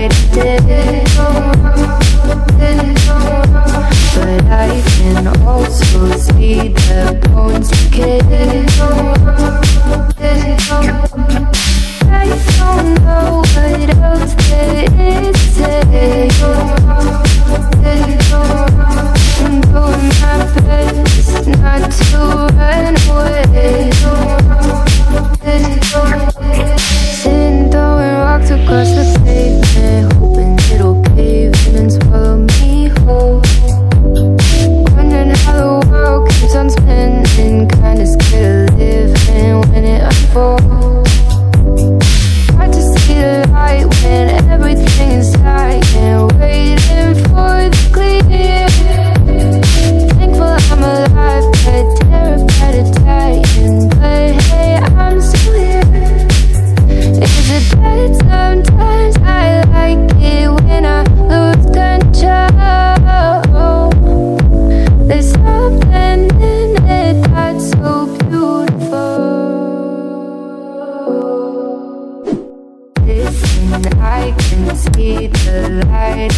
light did. But I can also see the bones decay. I don't know what else there is to say. I'm doing my best not to run away. Sitting throwing rocks across the pavement, hoping it'll cave in and swallow me whole. Wondering how the world keeps on spinning, kinda scared of living when it unfolds. Hard to see the light when everything is dying, waiting for the clear. Thankful I'm alive, but terrified of dying. But hey, I'm still here. Is it bad sometimes? I like it when I lose control. There's something in it that's so beautiful. Listen, I can see the light.